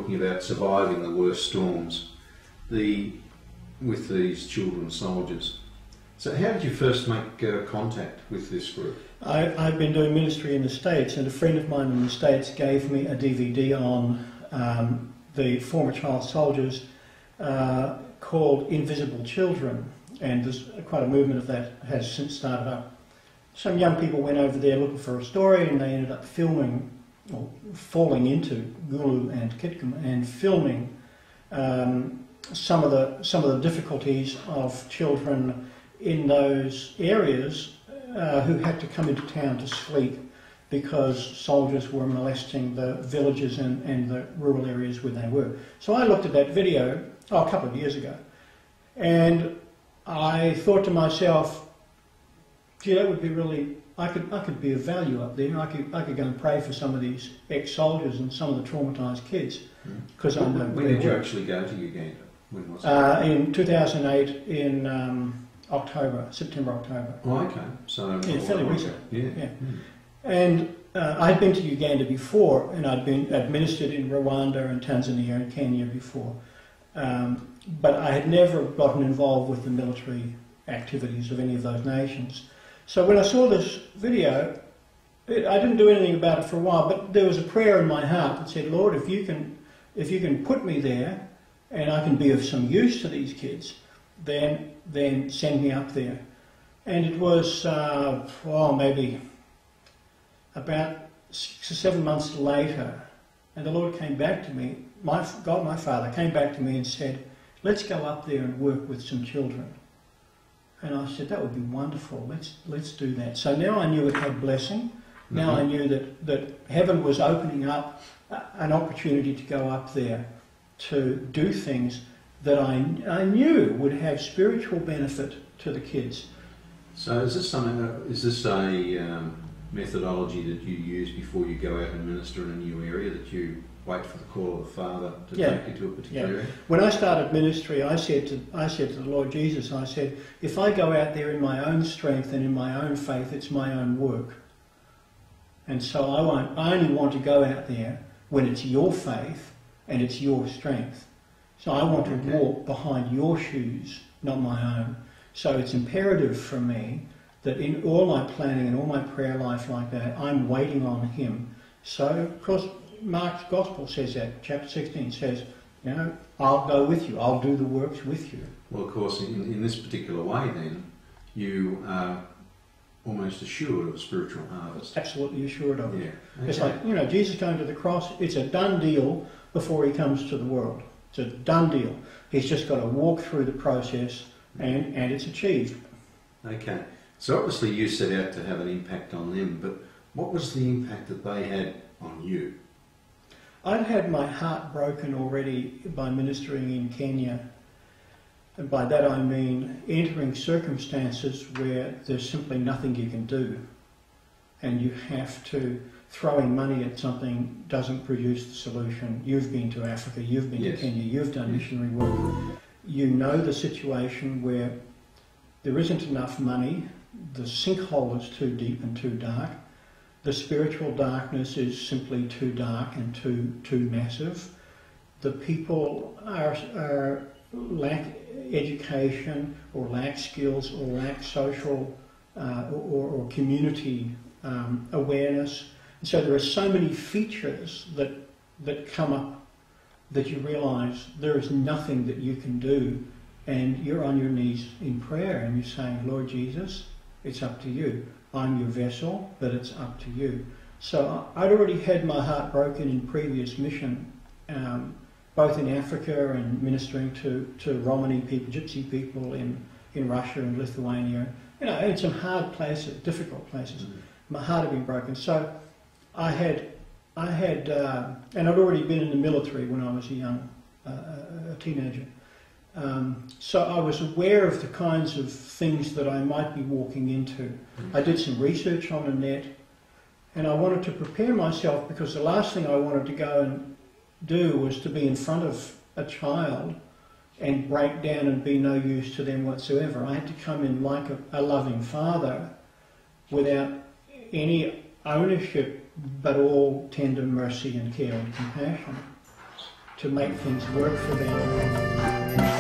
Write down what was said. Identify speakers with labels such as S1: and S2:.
S1: talking about surviving the worst storms with these children soldiers. So how did you first make contact with this group?
S2: I've been doing ministry in the States, and a friend of mine in the States gave me a DVD on the former child soldiers called Invisible Children, and there's quite a movement of that has since started up. Some young people went over there looking for a story, and they ended up filming, or falling into Gulu and Kitgum and filming some of the difficulties of children in those areas who had to come into town to sleep because soldiers were molesting the villages and the rural areas where they were. So I looked at that video a couple of years ago, and I thought to myself, gee, that would be really, I could be of value up there. I could go and pray for some of these ex-soldiers and some of the traumatised kids. Because
S1: When did you actually go to Uganda? When was it?
S2: In 2008, in September, October.
S1: Oh, okay. So
S2: yeah, fairly recent.
S1: Yeah.
S2: And I'd been to Uganda before, and I'd been administered in Rwanda and Tanzania and Kenya before. But I had never gotten involved with the military activities of any of those nations. So when I saw this video, I didn't do anything about it for a while, but there was a prayer in my heart that said, Lord, if you can put me there and I can be of some use to these kids, then send me up there. And it was, maybe about 6 or 7 months later, and the Lord came back to me, God my Father came back to me and said, let's go up there and work with some children. And I said, that would be wonderful, let's do that. So now I knew it had blessing. Now I knew that heaven was opening up an opportunity to go up there to do things that I knew would have spiritual benefit to the kids.
S1: So is this a methodology that you use before you go out and minister in a new area, that you wait for the call of the Father to take you to a particular area?
S2: When I started ministry, I said to the Lord Jesus, I said, if I go out there in my own strength and in my own faith, it's my own work. And so I only want to go out there when it's your faith and it's your strength. So I want to walk behind your shoes, not my own. So it's imperative for me that in all my planning and all my prayer life like that, I'm waiting on Him. So, of course, Mark's Gospel says that, chapter 16 says, you know, I'll go with you, I'll do the works with you.
S1: Well, of course, in this particular way then, you are almost assured of a spiritual harvest.
S2: Absolutely assured of it.
S1: Yeah. Okay.
S2: It's like, you know, Jesus going to the cross, it's a done deal before He comes to the world. It's a done deal. He's just got to walk through the process and it's achieved.
S1: Okay. So obviously you set out to have an impact on them, but what was the impact that they had on you?
S2: I'd had my heart broken already by ministering in Kenya. And by that I mean entering circumstances where there's simply nothing you can do. And you have to throwing money at something doesn't produce the solution. You've been to Africa, you've been to Kenya, you've done missionary work. You know the situation where there isn't enough money, the sinkhole is too deep and too dark, the spiritual darkness is simply too dark and too massive. The people lack education or lack skills or lack social or community awareness. And so there are so many features that come up that you realise there is nothing that you can do, and you're on your knees in prayer and you're saying, Lord Jesus, it's up to you. I'm your vessel, but it's up to you. So I'd already had my heart broken in previous mission, both in Africa and ministering to Romani people, Gypsy people in Russia and Lithuania, you know, in some hard places, difficult places. My heart had been broken. So I had, and I'd already been in the military when I was a teenager. So I was aware of the kinds of things that I might be walking into. I did some research on the net, and I wanted to prepare myself, because the last thing I wanted to go and do was to be in front of a child and break down and be no use to them whatsoever. I had to come in like a loving father without any ownership, but all tender mercy and care and compassion. to make things work for them.